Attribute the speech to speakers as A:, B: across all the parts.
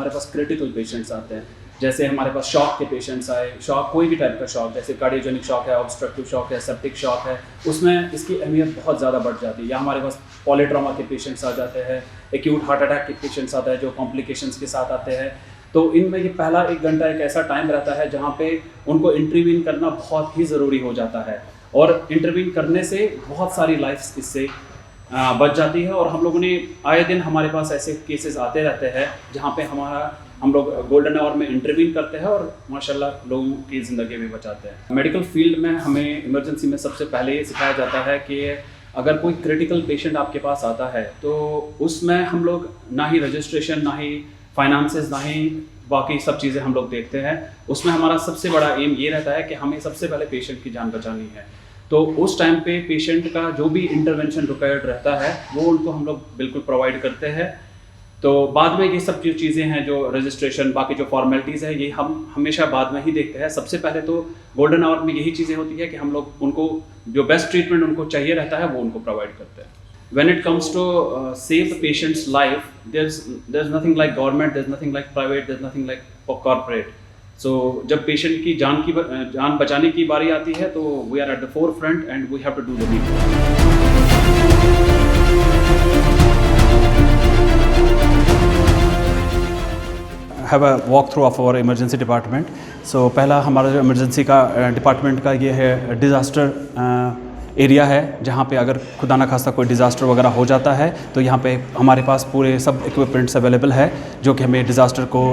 A: हमारे पास critical patients आते हैं। जैसे हमारे पास शॉक के पेशेंट्स आए, शॉक कोई भी टाइप का शॉक, जैसे कार्डियोजेनिक शॉक है, ऑब्स्ट्रक्टिव शॉक है, सेप्टिक शॉक है, उसमें इसकी अहमियत बहुत ज़्यादा बढ़ जाती है। या हमारे पास पॉलीट्रॉमा के पेशेंट्स आ जाते हैं, एक्यूट हार्ट अटैक के पेशेंट्स आते हैं जो कॉम्प्लिकेशंस के साथ आते हैं। तो इनमें ये पहला 1 घंटा एक ऐसा टाइम रहता है जहाँ पे उनको इंटरवीन करना बहुत ही ज़रूरी हो जाता है, और इंटरवीन करने से बहुत सारी लाइफ्स इससे बच जाती है। और हम लोगों ने आए दिन हमारे पास ऐसे केसेस आते रहते हैं जहाँ पे हम लोग गोल्डन आवर में इंटरवीन करते हैं और माशाल्लाह लोगों की ज़िंदगी भी बचाते हैं। मेडिकल फील्ड में हमें इमरजेंसी में सबसे पहले ये सिखाया जाता है कि अगर कोई क्रिटिकल पेशेंट आपके पास आता है तो उसमें हम लोग ना ही रजिस्ट्रेशन, ना ही फाइनेंसेस, ना ही बाकी सब चीज़ें हम लोग देखते हैं। उसमें हमारा सबसे बड़ा एम ये रहता है कि हमें सबसे पहले पेशेंट की जान बचानी है। तो उस टाइम पे पेशेंट का जो भी इंटरवेंशन रिक्वायर्ड रहता है वो उनको हम लोग बिल्कुल प्रोवाइड करते हैं। तो बाद में ये सब जो चीज़ें हैं, जो रजिस्ट्रेशन, बाकी जो फॉर्मेलिटीज़ है, ये हम हमेशा बाद में ही देखते हैं। सबसे पहले तो गोल्डन आवर में यही चीज़ें होती है कि हम लोग उनको जो बेस्ट ट्रीटमेंट उनको चाहिए रहता है वो उनको प्रोवाइड करते हैं। When it comes to save the patient's life, there's nothing like government, there's nothing like private, there's nothing like corporate. So जब पेशेंट की जान बचाने की बारी आती है तो we are at the forefront and we have to do the needful.
B: Have a walkthrough of our emergency department. So पहला हमारा जो इमरजेंसी का डिपार्टमेंट का ये है डिज़ास्टर एरिया है, जहाँ पे अगर खुदा ना खास्ता कोई डिज़ास्टर वगैरह हो जाता है तो यहाँ पे हमारे पास पूरे सब इक्विपमेंट्स अवेलेबल है जो कि हमें डिज़ास्टर को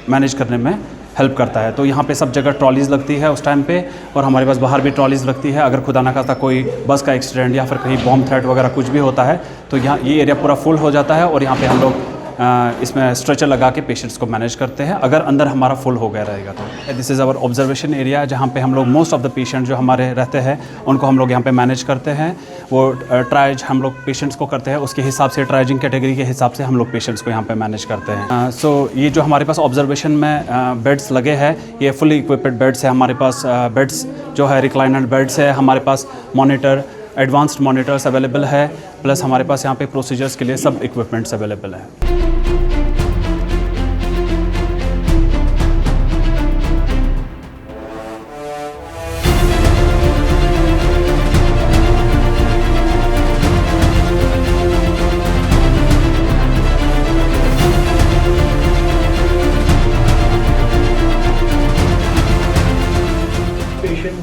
B: मैनेज करने में हेल्प करता है। तो यहाँ पे सब जगह ट्रॉलीज़ लगती है उस टाइम पे, और हमारे पास बाहर भी ट्रॉलीज़ लगती है। अगर खुदा ना खास्ता कोई बस का एक्सीडेंट या फिर कहीं बॉम्ब थ्रेट वगैरह कुछ भी होता है तो यहाँ ये एरिया पूरा फुल हो जाता है, और यहाँ पे हम लोग इसमें स्ट्रेचर लगा के पेशेंट्स को मैनेज करते हैं अगर अंदर हमारा फुल हो गया रहेगा तो। This is our observation area, जहाँ पे हम लोग मोस्ट ऑफ द पेशेंट जो हमारे रहते हैं उनको हम लोग यहाँ पे मैनेज करते हैं। वो ट्राइज हम लोग पेशेंट्स को करते हैं, उसके हिसाब से ट्राइजिंग कैटेगरी के हिसाब से हम लोग पेशेंट्स को यहाँ पे मैनेज करते हैं। सो ये जो हमारे पास ऑब्जर्वेशन में बेड्स लगे हैं, ये फुली इक्विप्ड बेड्स है। हमारे पास बेड्स जो है रिक्लाइनर बेड्स है, हमारे पास मॉनिटर, एडवांस्ड मॉनिटर्स अवेलेबल है, प्लस हमारे पास यहाँ पे प्रोसीजर्स के लिए सब इक्विपमेंट्स अवेलेबल है।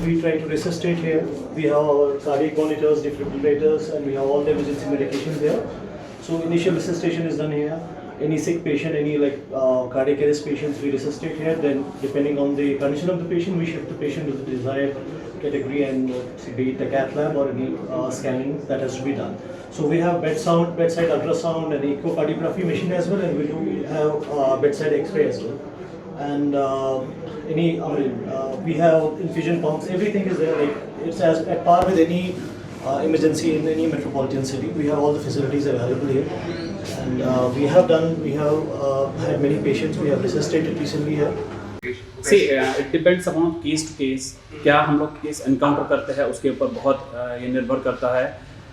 C: We try to resuscitate here. We have our cardiac monitors, defibrillators, and we have all the emergency medications here. So initial resuscitation is done here. Any sick patient, any cardiac arrest patients, we resuscitate here. Then depending on the condition of the patient, we shift the patient to the desired category, and be it a cath lab or any scanning that has to be done. So we have bedside ultrasound and echocardiography machine as well, and we do have bedside X-ray as well. And we have infusion pumps. Everything is there. It's as at par with any emergency in any metropolitan city. We have all the facilities available here, and we have had many patients. We have resuscitated recently here.
A: See, it depends upon case to case. क्या हम लोग case encounter करते हैं उसके ऊपर बहुत ये निर्भर करता है।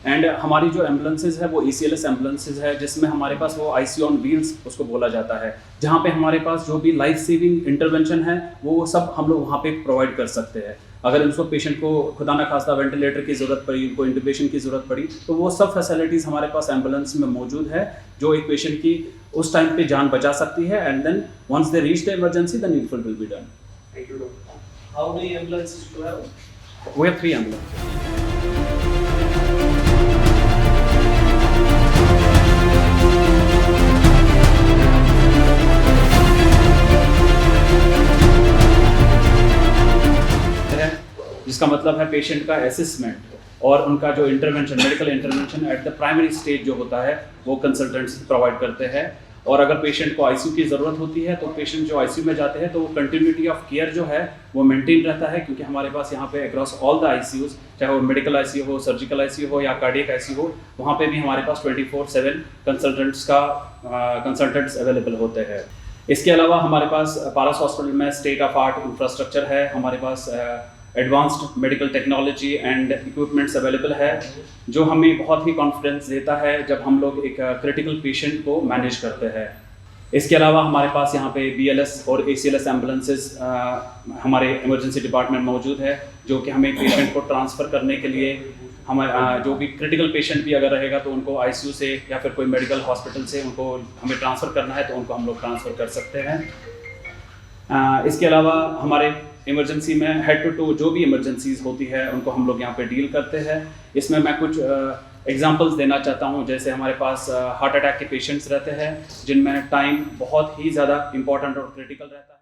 A: एंड हमारी जो एम्बुलेंसेज है वो ECLS एम्बुलेंसेज है, जिसमें हमारे पास वो ICU ऑन व्हील्स उसको बोला जाता है, जहाँ पे हमारे पास जो भी लाइफ सेविंग इंटरवेंशन है वो सब हम लोग वहाँ पे प्रोवाइड कर सकते हैं। अगर उसको पेशेंट को खुदा ना खास्ता वेंटिलेटर की ज़रूरत पड़ी, उनको इंटुबेशन की ज़रूरत पड़ी, तो वो सब फैसिलिटीज़ हमारे पास एम्बुलेंस में मौजूद है जो एक पेशेंट की उस टाइम पे जान बचा सकती है। And then once they reach the emergency the needful will be done.
D: Thank you, doctor. How many ambulances do you have?
A: We have 3 ambulances. जिसका मतलब है पेशेंट का असेसमेंट और उनका जो intervention, medical intervention at the primary stage जो होता है वो कंसल्टेंट्स प्रोवाइड करते हैं। और अगर पेशेंट को ICU की ज़रूरत होती है तो पेशेंट जो ICU में जाते हैं तो वो कंटिन्यूटी ऑफ केयर जो है वो मेंटेन रहता है, क्योंकि हमारे पास यहाँ पे अक्रॉस ऑल द ICUs, चाहे वो मेडिकल ICU हो, सर्जिकल ICU हो या कार्डियक ICU हो, वहाँ पे भी हमारे पास 24/7 कंसल्टेंट्स अवेलेबल होते हैं। इसके अलावा हमारे पास पारस हॉस्पिटल में स्टेट ऑफ आर्ट इंफ्रास्ट्रक्चर है, हमारे पास advanced medical technology and equipments available है, जो हमें बहुत ही कॉन्फिडेंस देता है जब हम लोग एक क्रिटिकल पेशेंट को मैनेज करते हैं। इसके अलावा हमारे पास यहाँ पे BLS और ACLS एम्बुलेंसेस हमारे इमरजेंसी डिपार्टमेंट मौजूद है, जो कि हमें पेशेंट को ट्रांसफ़र करने के लिए हमारे जो भी क्रिटिकल पेशेंट भी अगर रहेगा तो उनको ICU से या फिर कोई मेडिकल हॉस्पिटल से उनको हमें ट्रांसफ़र करना है तो उनको हम लोग ट्रांसफ़र कर सकते हैं। इसके अलावा हमारे इमरजेंसी में हेड टू टू जो भी इमरजेंसीज होती है उनको हम लोग यहाँ पे डील करते हैं। इसमें मैं कुछ एग्जांपल्स देना चाहता हूँ। जैसे हमारे पास हार्ट अटैक के पेशेंट्स रहते हैं जिनमें टाइम बहुत ही ज़्यादा इम्पॉर्टेंट और क्रिटिकल रहता है।